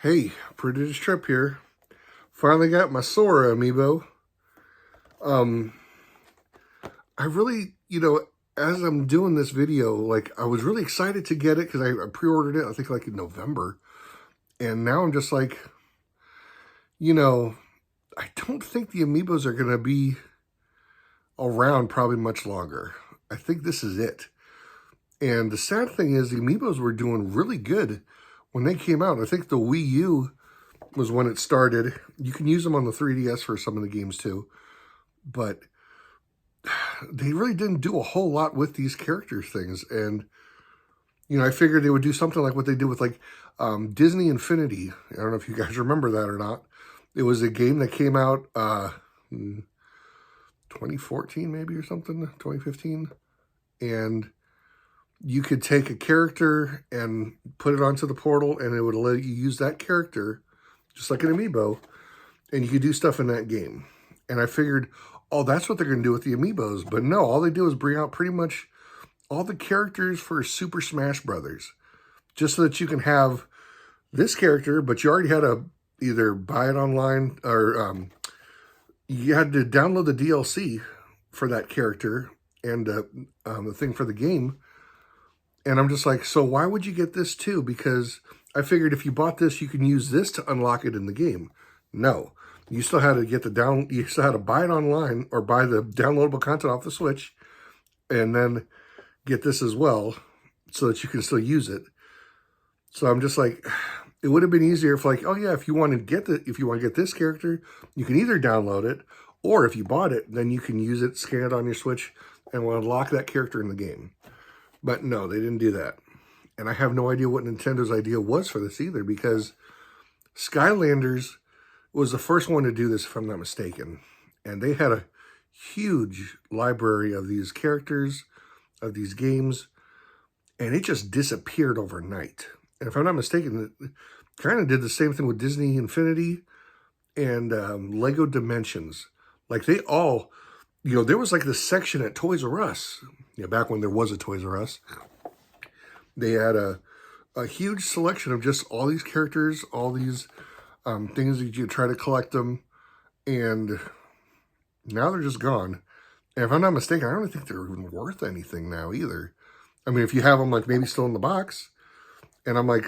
Hey, ProdigiousTrip here. Finally got my Sora amiibo. Um, I really, as I'm doing this video, like, I was really excited to get it because I pre-ordered it, I think, like, in November. And now I'm just like, you know, I don't think the amiibos are going to be around probably much longer. I think this is it. And the sad thing is the amiibos were doing really good when they came out. I think the Wii U was when it started. You can use them on the 3DS for some of the games too. But they really didn't do a whole lot with these characters things. And, I figured they would do something like what they did with like Disney Infinity. I don't know if you guys remember that or not. It was a game that came out 2014 maybe or something, 2015. And you could take a character and put it onto the portal and it would let you use that character just like an amiibo. And you could do stuff in that game. And I figured, oh, that's what they're going to do with the amiibos. But no, all they do is bring out pretty much all the characters for Super Smash Brothers, just so that you can have this character, but you already had to either buy it online or you had to download the DLC for that character and the thing for the game. And I'm just like, so why would you get this too? Because I figured if you bought this, you can use this to unlock it in the game. No. You still had to you still had to buy it online or buy the downloadable content off the Switch and then get this as well so that you can still use it. So I'm just like, it would have been easier if like, oh yeah, if you want to get this character, you can either download it or if you bought it, then you can use it, scan it on your Switch and will unlock that character in the game. But no, they didn't do that. And I have no idea what Nintendo's idea was for this either because Skylanders was the first one to do this, if I'm not mistaken. And they had a huge library of these characters, of these games, and it just disappeared overnight. And if I'm not mistaken, it kind of did the same thing with Disney Infinity and Lego Dimensions. Like they all, there was like this section at Toys R Us, back when there was a Toys R Us. They had a huge selection of just all these characters, all these things that you try to collect them, and now they're just gone. And if I'm not mistaken, I don't think they're even worth anything now either. I mean, if you have them like maybe still in the box, and I'm like,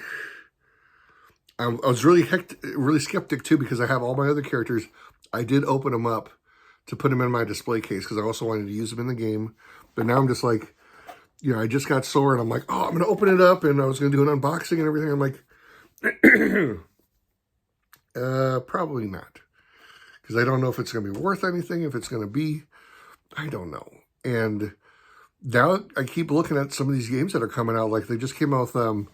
I was really skeptic too because I have all my other characters. I did open them up to put them in my display case because I also wanted to use them in the game. But now I'm just like, I just got Sora and I'm like, oh, I'm going to open it up and I was going to do an unboxing and everything. I'm like, probably not. Because I don't know if it's going to be worth anything, if it's going to be, I don't know. And now I keep looking at some of these games that are coming out. Like they just came out with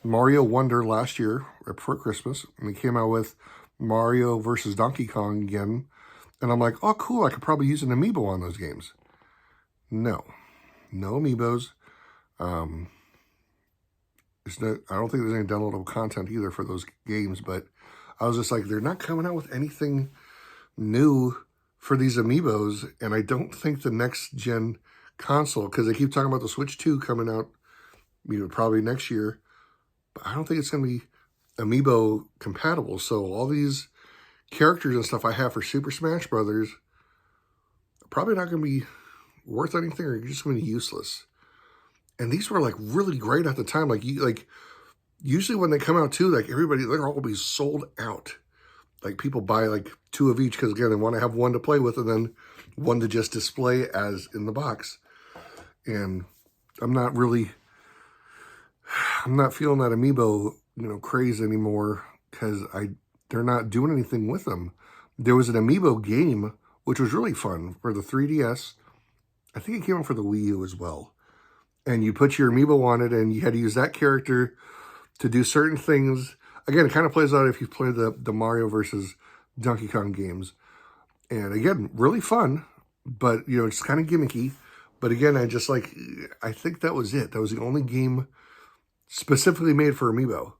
Mario Wonder last year, right before Christmas. And they came out with Mario versus Donkey Kong again. And I'm like, oh, cool. I could probably use an amiibo on those games. No amiibos. I don't think there's any downloadable content either for those games. But I was just like, they're not coming out with anything new for these amiibos. And I don't think the next gen console, because they keep talking about the Switch 2 coming out, probably next year. But I don't think it's going to be amiibo compatible. So all these characters and stuff I have for Super Smash Brothers are probably not going to be worth anything or just going to be useless. And these were like really great at the time. Like usually when they come out too, like they're always sold out. Like people buy like 2 of each because again, they want to have one to play with and then one to just display as in the box. And I'm not feeling that amiibo, craze anymore because they're not doing anything with them. There was an amiibo game, which was really fun for the 3DS. I think it came out for the Wii U as well. And you put your amiibo on it and you had to use that character to do certain things. Again, it kind of plays out if you play the Mario versus Donkey Kong games. And again, really fun, but, it's kind of gimmicky. But again, I think that was it. That was the only game specifically made for amiibo.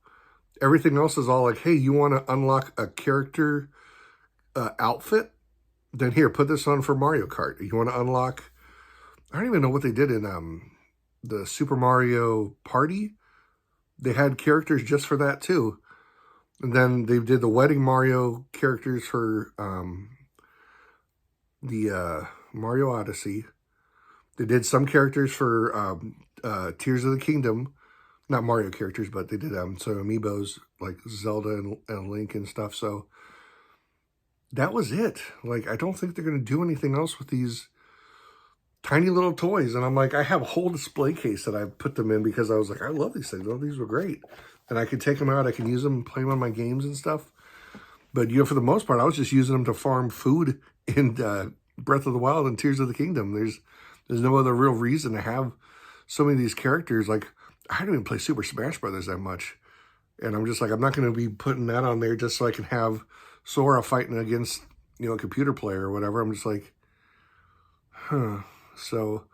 Everything else is all like, hey, you want to unlock a character outfit? Then here, put this on for Mario Kart. You want to unlock, I don't even know what they did in the Super Mario Party. They had characters just for that too. And then they did the Wedding Mario characters for the Mario Odyssey. They did some characters for Tears of the Kingdom. Not Mario characters, but they did some Amiibos like Zelda and Link and stuff. So that was it. Like, I don't think they're going to do anything else with these tiny little toys. And I'm like, I have a whole display case that I put them in because I was like, I love these things. Oh, these were great. And I could take them out. I can use them, play them on my games and stuff. But, you know, for the most part, I was just using them to farm food in Breath of the Wild and Tears of the Kingdom. There's no other real reason to have so many of these characters. Like, I don't even play Super Smash Brothers that much. And I'm just like, I'm not going to be putting that on there just so I can have Sora fighting against, you know, a computer player or whatever. I'm just like, huh. So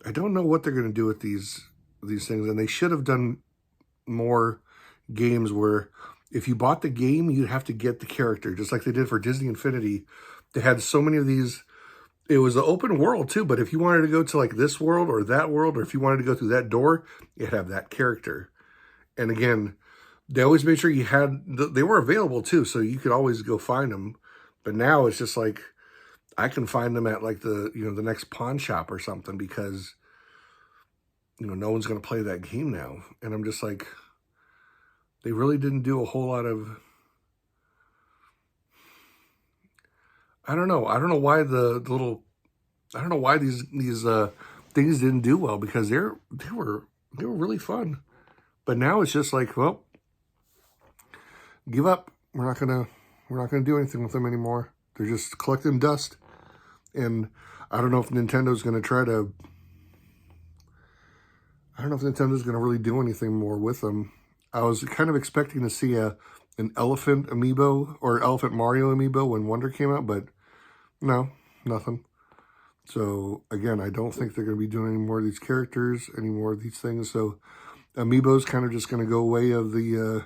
I don't know what they're going to do with these things. And they should have done more games where if you bought the game, you'd have to get the character, just like they did for Disney Infinity. They had so many of these. It was an open world too, but if you wanted to go to like this world or that world, or if you wanted to go through that door, you'd have that character. And again, they always made sure you had, they were available too, so you could always go find them. But now it's just like, I can find them at like the, you know, the next pawn shop or something because, you know, no one's going to play that game now. And I'm just like, they really didn't do a whole lot of, I don't know. I don't know why I don't know why these things didn't do well, because they were really fun. But now it's just like, well, give up. We're not gonna do anything with them anymore. They're just collecting dust. And I don't know if Nintendo's gonna really do anything more with them. I was kind of expecting to see an elephant amiibo or Elephant Mario amiibo when Wonder came out, but no, nothing. So again, I don't think they're going to be doing any more of these characters, any more of these things. So Amiibo's kind of just going to go way of the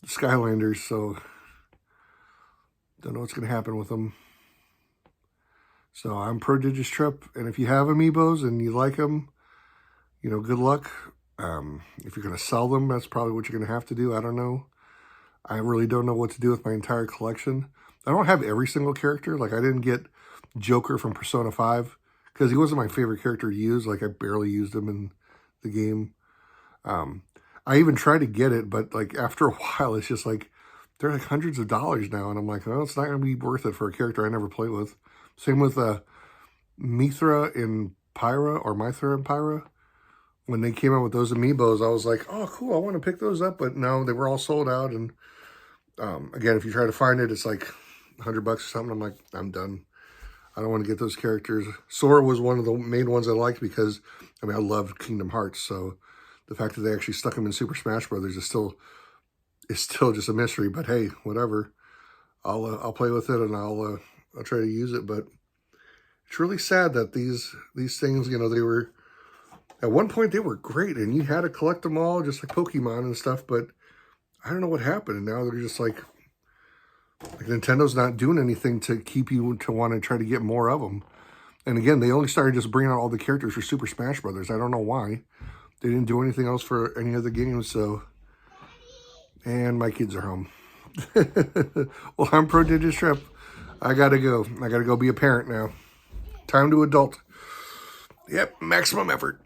Skylanders. So don't know what's going to happen with them. So I'm ProdigiousTrip, and if you have Amiibos and you like them, you know, good luck. If you're going to sell them, that's probably what you're going to have to do. I don't know. I really don't know what to do with my entire collection. I don't have every single character. Like, I didn't get Joker from Persona 5 because he wasn't my favorite character to use. Like, I barely used him in the game. I even tried to get it, but like after a while, it's just like they're like hundreds of dollars now, and I'm like, oh, it's not going to be worth it for a character I never played with. Same with Mithra and Pyra, or Mithra and Pyra. When they came out with those Amiibos, I was like, oh, cool, I want to pick those up, but no, they were all sold out. And again, if you try to find it, it's like $100 or something. I'm like, I'm done. I don't want to get those characters. Sora was one of the main ones I liked because, I mean, I loved Kingdom Hearts. So the fact that they actually stuck him in Super Smash Brothers is still just a mystery. But hey, whatever. I'll play with it, and I'll try to use it. But it's really sad that these things, you know, they were, at one point they were great, and you had to collect them all just like Pokemon and stuff. But I don't know what happened, and now they're just like Nintendo's not doing anything to keep you to want to try to get more of them. And again, they only started just bringing out all the characters for Super Smash Brothers. I don't know why. They didn't do anything else for any of the games, so. And my kids are home. Well, I'm ProdigiousTrip. I gotta go. I gotta go be a parent now. Time to adult. Yep, maximum effort.